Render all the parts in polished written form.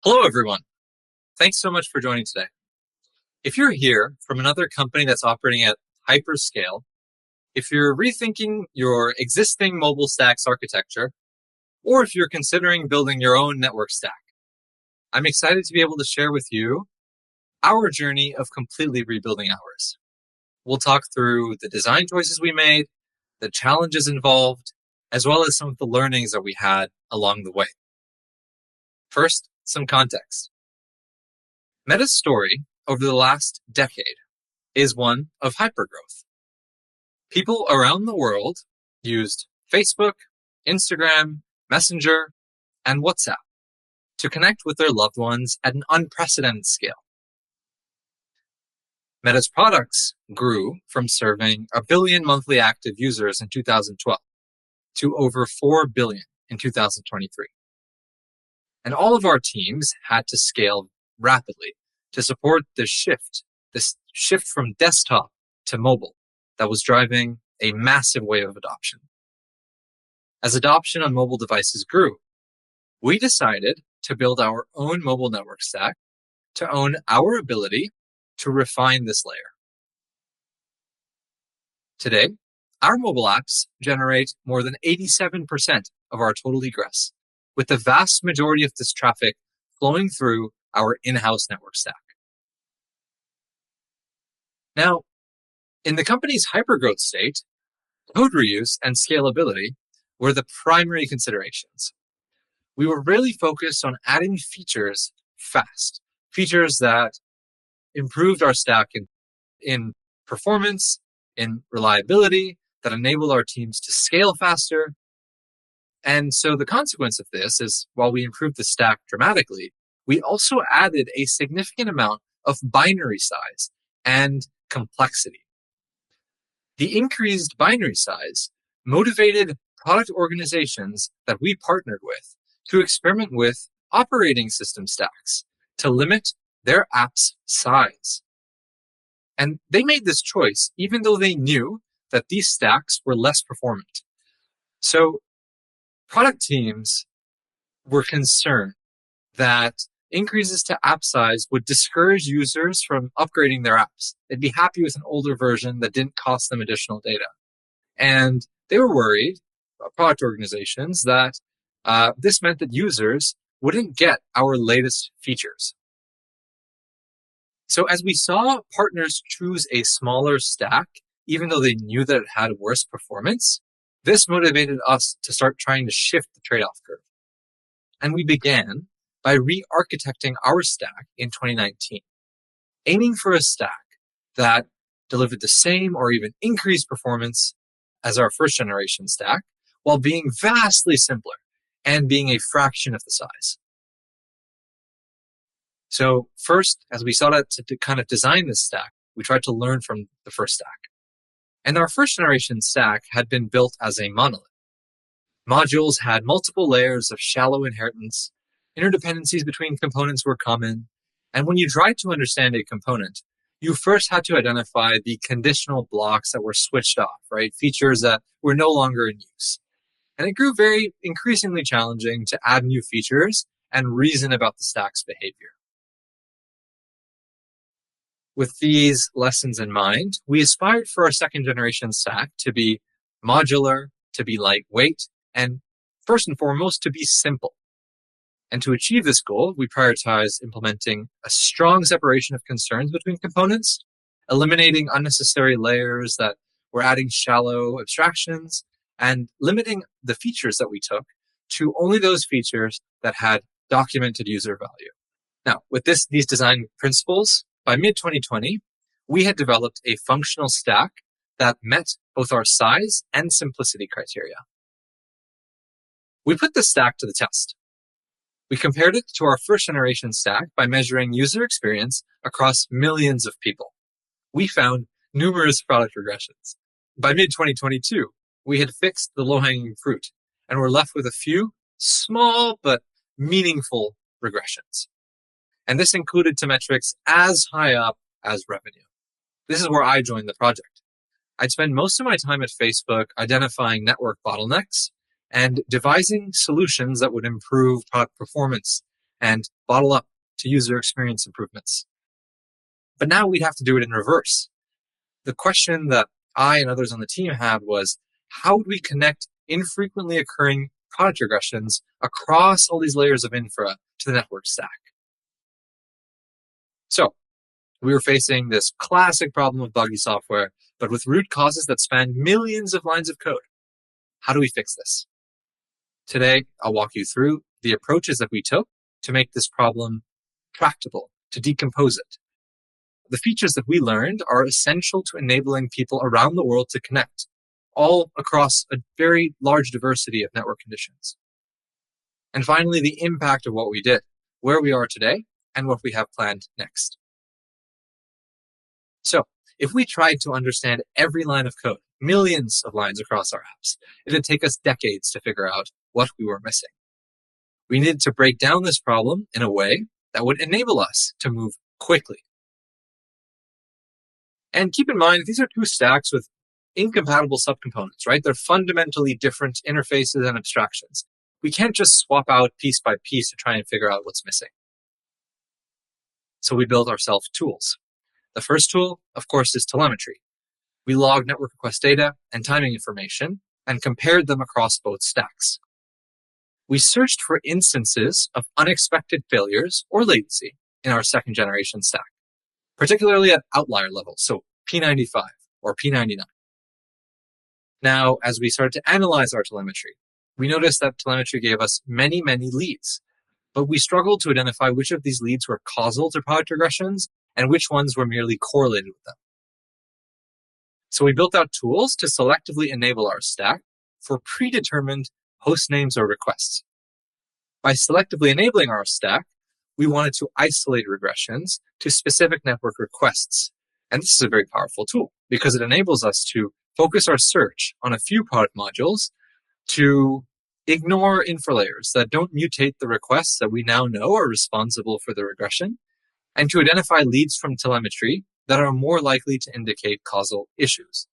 Hello, everyone. Thanks so much for joining today. If you're here from another company that's operating at hyperscale, if you're rethinking your existing mobile stacks architecture, or if you're considering building your own network stack, I'm excited to be able to share with you our journey of completely rebuilding ours. We'll talk through the design choices we made, the challenges involved, as well as some of the learnings that we had along the way. First, some context. Meta's story over the last decade is one of hypergrowth. People around the world used Facebook, Instagram, Messenger, and WhatsApp to connect with their loved ones at an unprecedented scale. Meta's products grew from serving 1 billion monthly active users in 2012 to over 4 billion in 2023. And all of our teams had to scale rapidly to support this shift from desktop to mobile that was driving a massive wave of adoption. As adoption on mobile devices grew, we decided to build our own mobile network stack to own our ability to refine this layer. Today, our mobile apps generate more than 87% of our total egress, with the vast majority of this traffic flowing through our in-house network stack. Now, in the company's hypergrowth state, code reuse and scalability were the primary considerations. We were really focused on adding features fast, features that improved our stack in performance, in reliability, that enabled our teams to scale faster. And so the consequence of this is, while we improved the stack dramatically, we also added a significant amount of binary size and complexity. The increased binary size motivated product organizations that we partnered with to experiment with operating system stacks to limit their app's size. And they made this choice even though they knew that these stacks were less performant. So product teams were concerned that increases to app size would discourage users from upgrading their apps. They'd be happy with an older version that didn't cost them additional data. And they were worried, product organizations, that this meant that users wouldn't get our latest features. So as we saw partners choose a smaller stack, even though they knew that it had worse performance, this motivated us to start trying to shift the trade-off curve. And we began by re-architecting our stack in 2019, aiming for a stack that delivered the same or even increased performance as our first generation stack, while being vastly simpler and being a fraction of the size. So first, as we sought out to kind of design this stack, we tried to learn from the first stack. And our first generation stack had been built as a monolith. Modules had multiple layers of shallow inheritance. Interdependencies between components were common. And when you tried to understand a component, you first had to identify the conditional blocks that were switched off, right? Features that were no longer in use. And it grew very increasingly challenging to add new features and reason about the stack's behavior. With these lessons in mind, we aspired for our second generation stack to be modular, to be lightweight, and first and foremost, to be simple. And to achieve this goal, we prioritized implementing a strong separation of concerns between components, eliminating unnecessary layers that were adding shallow abstractions, and limiting the features that we took to only those features that had documented user value. Now, with these design principles, by mid-2020, we had developed a functional stack that met both our size and simplicity criteria. We put the stack to the test. We compared it to our first generation stack by measuring user experience across millions of people. We found numerous product regressions. By mid-2022, we had fixed the low-hanging fruit and were left with a few small but meaningful regressions. And this included to metrics as high up as revenue. This is where I joined the project. I'd spend most of my time at Facebook identifying network bottlenecks and devising solutions that would improve product performance and bottle up to user experience improvements. But now we'd have to do it in reverse. The question that I and others on the team had was, how would we connect infrequently occurring product regressions across all these layers of infra to the network stack? So we were facing this classic problem of buggy software, but with root causes that span millions of lines of code. How do we fix this? Today, I'll walk you through the approaches that we took to make this problem tractable, to decompose it. The features that we learned are essential to enabling people around the world to connect, all across a very large diversity of network conditions. And finally, the impact of what we did, where we are today, and what we have planned next. So, if we tried to understand every line of code, millions of lines across our apps, it'd take us decades to figure out what we were missing. We needed to break down this problem in a way that would enable us to move quickly. And keep in mind, these are two stacks with incompatible subcomponents, right? They're fundamentally different interfaces and abstractions. We can't just swap out piece by piece to try and figure out what's missing. So we built ourselves tools. The first tool, of course, is telemetry. We logged network request data and timing information and compared them across both stacks. We searched for instances of unexpected failures or latency in our second generation stack, particularly at outlier levels, so P95 or P99. Now, as we started to analyze our telemetry, we noticed that telemetry gave us many, many leads, but we struggled to identify which of these leads were causal to product regressions and which ones were merely correlated with them. So we built out tools to selectively enable our stack for predetermined host names or requests. By selectively enabling our stack, we wanted to isolate regressions to specific network requests. And this is a very powerful tool because it enables us to focus our search on a few product modules, to ignore infra layers that don't mutate the requests that we now know are responsible for the regression, and to identify leads from telemetry that are more likely to indicate causal issues.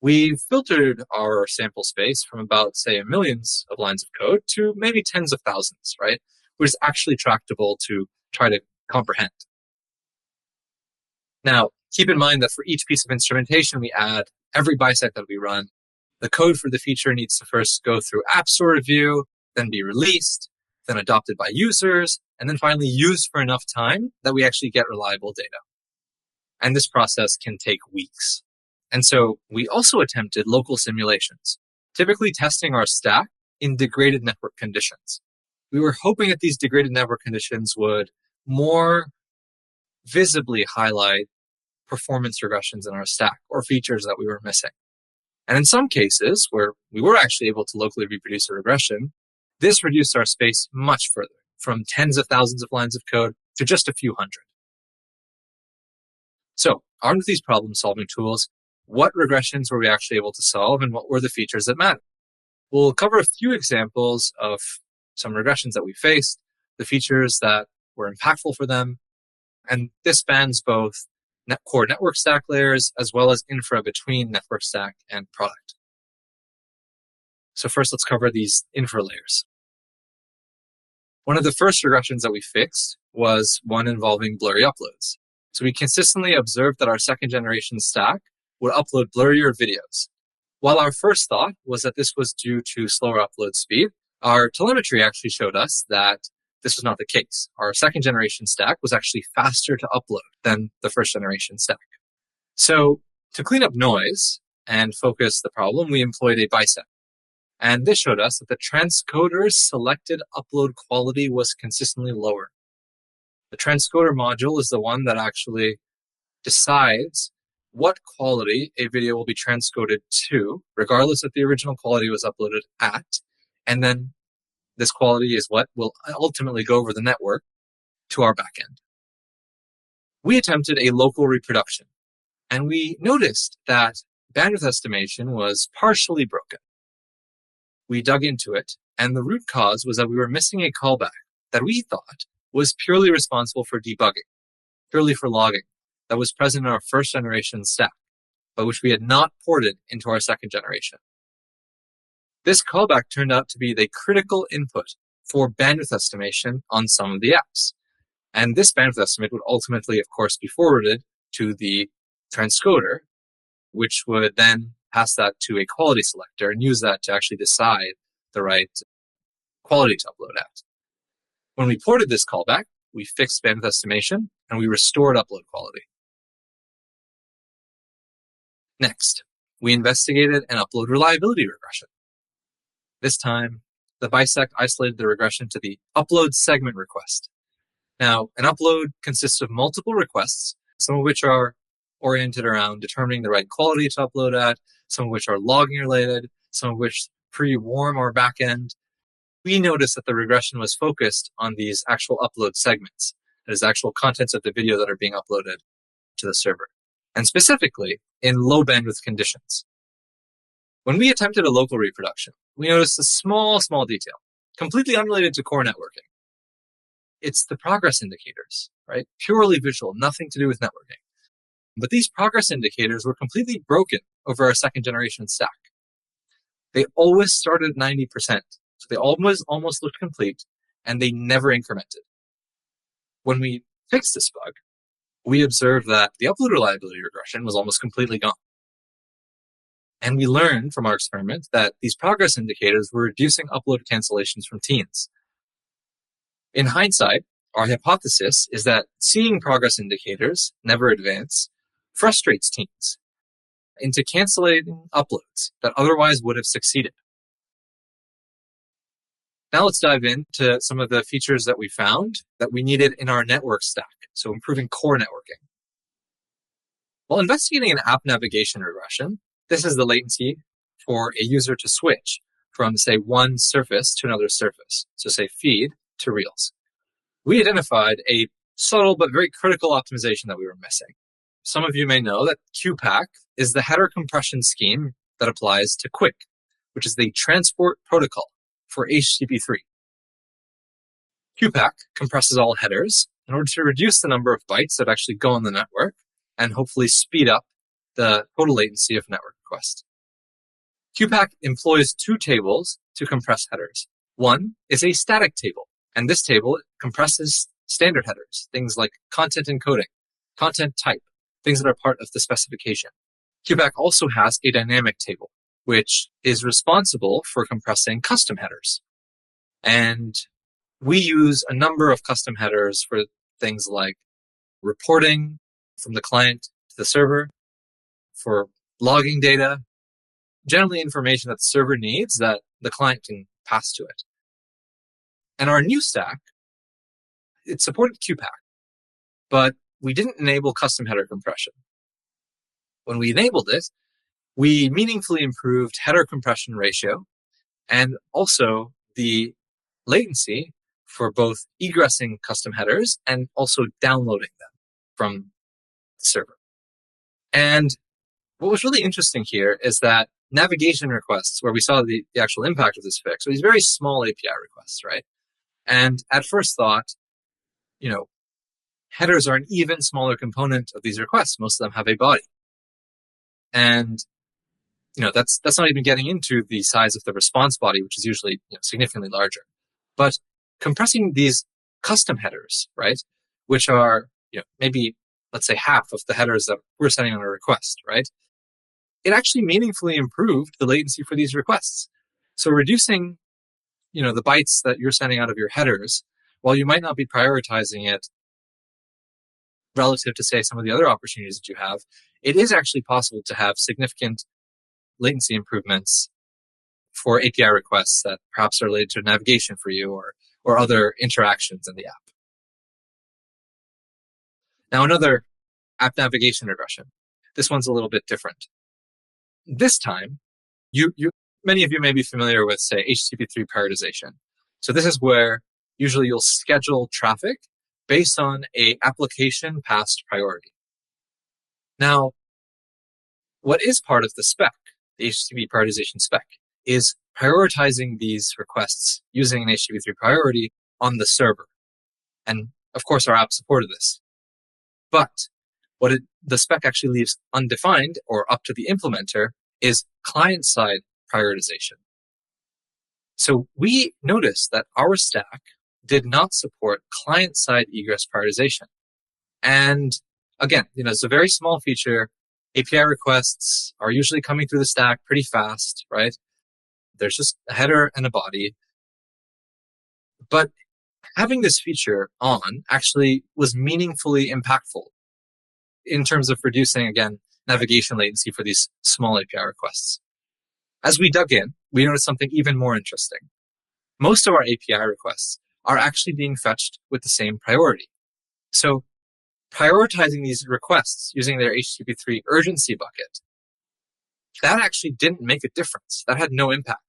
We filtered our sample space from about, say, millions of lines of code to maybe tens of thousands, right? Which is actually tractable to try to comprehend. Now, keep in mind that for each piece of instrumentation we add, every bisect that we run, the code for the feature needs to first go through App Store review, then be released, then adopted by users, and then finally used for enough time that we actually get reliable data. And this process can take weeks. And so we also attempted local simulations, typically testing our stack in degraded network conditions. We were hoping that these degraded network conditions would more visibly highlight performance regressions in our stack or features that we were missing. And in some cases where we were actually able to locally reproduce a regression, this reduced our space much further, from tens of thousands of lines of code to just a few hundred. So, armed with these problem-solving tools, what regressions were we actually able to solve and what were the features that mattered? We'll cover a few examples of some regressions that we faced, the features that were impactful for them, and this spans both core network stack layers as well as infra between network stack and product. So first, let's cover these infra layers. One of the first regressions that we fixed was one involving blurry uploads. So we consistently observed that our second generation stack would upload blurrier videos. While our first thought was that this was due to slower upload speed, our telemetry actually showed us that this was not the case. Our second generation stack was actually faster to upload than the first generation stack. So to clean up noise and focus the problem, we employed a bisect. And this showed us that the transcoder's selected upload quality was consistently lower. The transcoder module is the one that actually decides what quality a video will be transcoded to, regardless if the original quality was uploaded at, and then this quality is what will ultimately go over the network to our backend. We attempted a local reproduction, and we noticed that bandwidth estimation was partially broken. We dug into it, and the root cause was that we were missing a callback that we thought was purely responsible for debugging, purely for logging, that was present in our first generation stack, but which we had not ported into our second generation. This callback turned out to be the critical input for bandwidth estimation on some of the apps. And this bandwidth estimate would ultimately, of course, be forwarded to the transcoder, which would then pass that to a quality selector and use that to actually decide the right quality to upload at. When we ported this callback, we fixed bandwidth estimation and we restored upload quality. Next, we investigated an upload reliability regression. This time, the bisect isolated the regression to the upload segment request. Now, an upload consists of multiple requests, some of which are oriented around determining the right quality to upload at, some of which are logging related, some of which pre-warm our backend. We noticed that the regression was focused on these actual upload segments, that is, actual contents of the video that are being uploaded to the server, and specifically in low bandwidth conditions. When we attempted a local reproduction, we noticed a small detail, completely unrelated to core networking. It's the progress indicators, right? Purely visual, nothing to do with networking. But these progress indicators were completely broken over our second generation stack. They always started at 90%. So they almost looked complete, and they never incremented. When we fixed this bug, we observed that the upload reliability regression was almost completely gone. And we learned from our experiment that these progress indicators were reducing upload cancellations from teens. In hindsight, our hypothesis is that seeing progress indicators never advance frustrates teens into canceling uploads that otherwise would have succeeded. Now let's dive into some of the features that we found that we needed in our network stack, so improving core networking. While investigating an app navigation regression, this is the latency for a user to switch from, say, one surface to another surface, so say feed to Reels. We identified a subtle but very critical optimization that we were missing. Some of you may know that QPAC is the header compression scheme that applies to QUIC, which is the transport protocol for HTTP3. QPAC compresses all headers in order to reduce the number of bytes that actually go on the network and hopefully speed up the total latency of network requests. QPAC employs two tables to compress headers. One is a static table, and this table compresses standard headers, things like content encoding, content type, things that are part of the specification. QPAC also has a dynamic table, which is responsible for compressing custom headers. And we use a number of custom headers for things like reporting from the client to the server, for logging data, generally information that the server needs that the client can pass to it. And our new stack, it supported QPAC, but we didn't enable custom header compression. When we enabled it, we meaningfully improved header compression ratio and also the latency for both egressing custom headers and also downloading them from the server. And what was really interesting here is that navigation requests, where we saw the actual impact of this fix, are these very small API requests, right? And at first thought, headers are an even smaller component of these requests. Most of them have a body. And that's not even getting into the size of the response body, which is usually significantly larger. But compressing these custom headers, right, which are maybe, let's say, half of the headers that we're sending on a request, right, it actually meaningfully improved the latency for these requests. So reducing the bytes that you're sending out of your headers, while you might not be prioritizing it relative to, say, some of the other opportunities that you have, it is actually possible to have significant latency improvements for API requests that perhaps are related to navigation for you or other interactions in the app. Now, another app navigation regression. This one's a little bit different. This time, many of you may be familiar with, say, HTTP3 prioritization. So this is where usually you'll schedule traffic based on a application passed priority. Now, what is part of the spec, the HTTP prioritization spec, is prioritizing these requests using an HTTP3 priority on the server. And of course, our app supported this. But the spec actually leaves undefined or up to the implementer is client-side prioritization. So we noticed that our stack did not support client-side egress prioritization. And again, it's a very small feature. API requests are usually coming through the stack pretty fast, right? There's just a header and a body. But having this feature on actually was meaningfully impactful in terms of reducing, again, navigation latency for these small API requests. As we dug in, we noticed something even more interesting. Most of our API requests are actually being fetched with the same priority. So prioritizing these requests using their HTTP3 urgency bucket, that actually didn't make a difference. That had no impact.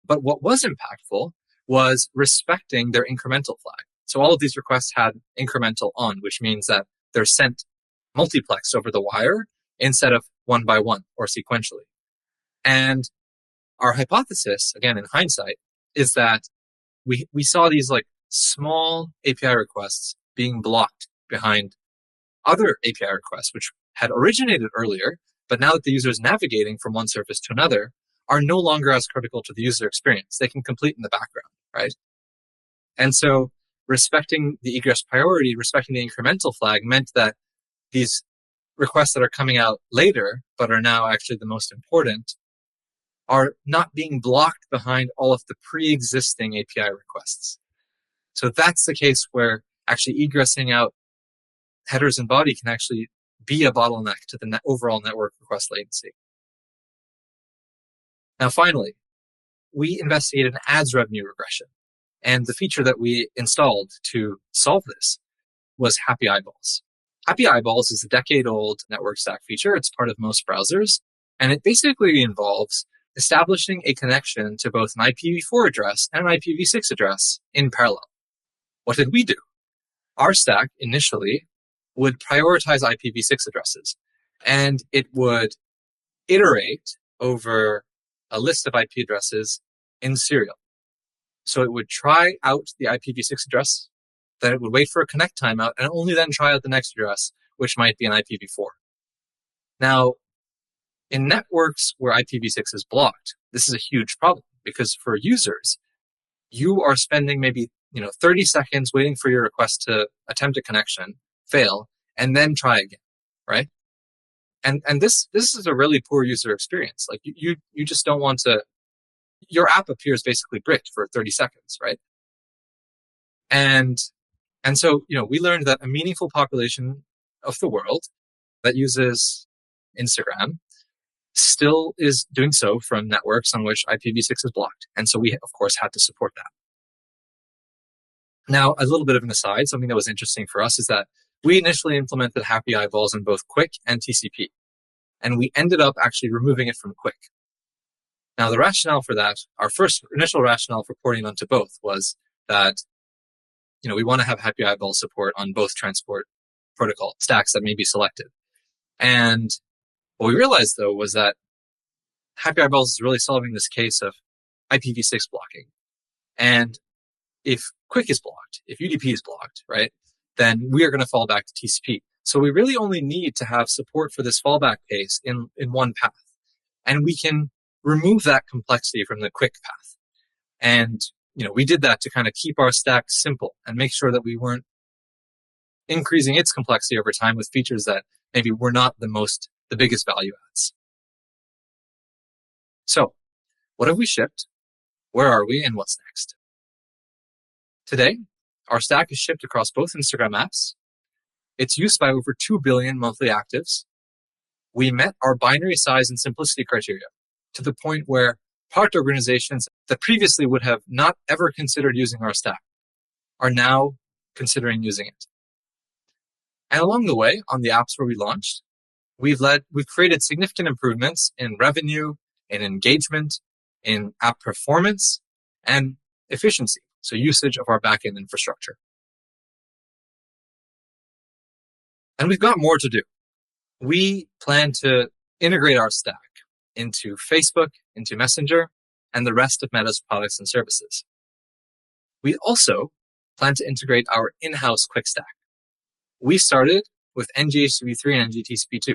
But what was impactful was respecting their incremental flag. So all of these requests had incremental on, which means that they're sent multiplexed over the wire instead of one by one or sequentially. And our hypothesis, again, in hindsight, is that we saw these like small API requests being blocked behind other API requests, which had originated earlier, but now that the user is navigating from one surface to another, are no longer as critical to the user experience. They can complete in the background, right? And so respecting the egress priority, respecting the incremental flag meant that these requests that are coming out later, but are now actually the most important, are not being blocked behind all of the pre-existing API requests. So that's the case where actually egressing out headers and body can actually be a bottleneck to the overall network request latency. Now, finally, we investigated an ads revenue regression. And the feature that we installed to solve this was Happy Eyeballs. Happy Eyeballs is a decade-old network stack feature. It's part of most browsers. And it basically involves establishing a connection to both an IPv4 address and an IPv6 address in parallel. What did we do? Our stack initially would prioritize IPv6 addresses, and it would iterate over a list of IP addresses in serial. So it would try out the IPv6 address, then it would wait for a connect timeout, and only then try out the next address, which might be an IPv4. Now, in networks where IPv6 is blocked, this is a huge problem because for users, you are spending maybe 30 seconds waiting for your request to attempt a connection, fail, and then try again, right? And this is a really poor user experience. Like you just don't want to. Your app appears basically bricked for 30 seconds, right? And so we learned that a meaningful population of the world that uses Instagram still is doing so from networks on which IPv6 is blocked. And so we, of course, had to support that. Now, a little bit of an aside, something that was interesting for us is that we initially implemented Happy Eyeballs in both Quick and TCP. And we ended up actually removing it from Quick. Now, the rationale for that, our first initial rationale for porting onto both was that, we want to have Happy Eyeball support on both transport protocol stacks that may be selected. And what we realized, though, was that Happy Eyeballs is really solving this case of IPv6 blocking. And if Quick is blocked, if UDP is blocked, right, then we are going to fall back to TCP. So we really only need to have support for this fallback case in one path. And we can remove that complexity from the Quick path. And, we did that to kind of keep our stack simple and make sure that we weren't increasing its complexity over time with features that maybe were not the biggest value adds. So, what have we shipped? Where are we? And what's next? Today, our stack is shipped across both Instagram apps. It's used by over 2 billion monthly actives. We met our binary size and simplicity criteria to the point where product organizations that previously would have not ever considered using our stack are now considering using it. And along the way, on the apps where we launched, we've created significant improvements in revenue, in engagement, in app performance, and efficiency, so usage of our backend infrastructure. And we've got more to do. We plan to integrate our stack into Facebook, into Messenger, and the rest of Meta's products and services. We also plan to integrate our in-house Quick stack. We started with NGHTTP3 and NGTCP2,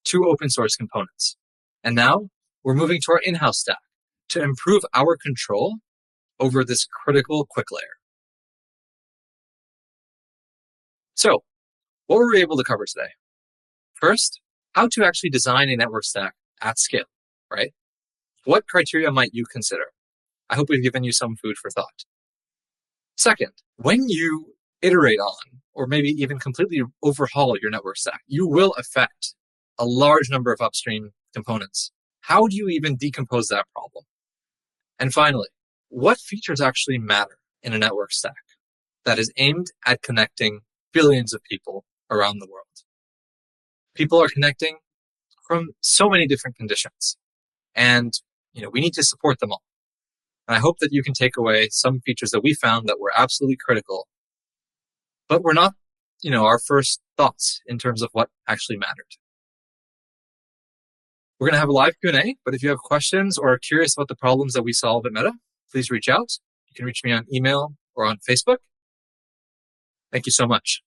two open source components. And now we're moving to our in-house stack to improve our control over this critical quick layer. So, what were we able to cover today? First, how to actually design a network stack at scale, right? What criteria might you consider? I hope we've given you some food for thought. Second, when you iterate on, or maybe even completely overhaul your network stack, you will affect a large number of upstream components. How do you even decompose that problem? And finally, what features actually matter in a network stack that is aimed at connecting billions of people around the world? People are connecting from so many different conditions, and we need to support them all. And I hope that you can take away some features that we found that were absolutely critical, but were not, our first thoughts in terms of what actually mattered. We're going to have a live Q&A, but if you have questions or are curious about the problems that we solve at Meta, please reach out. You can reach me on email or on Facebook. Thank you so much.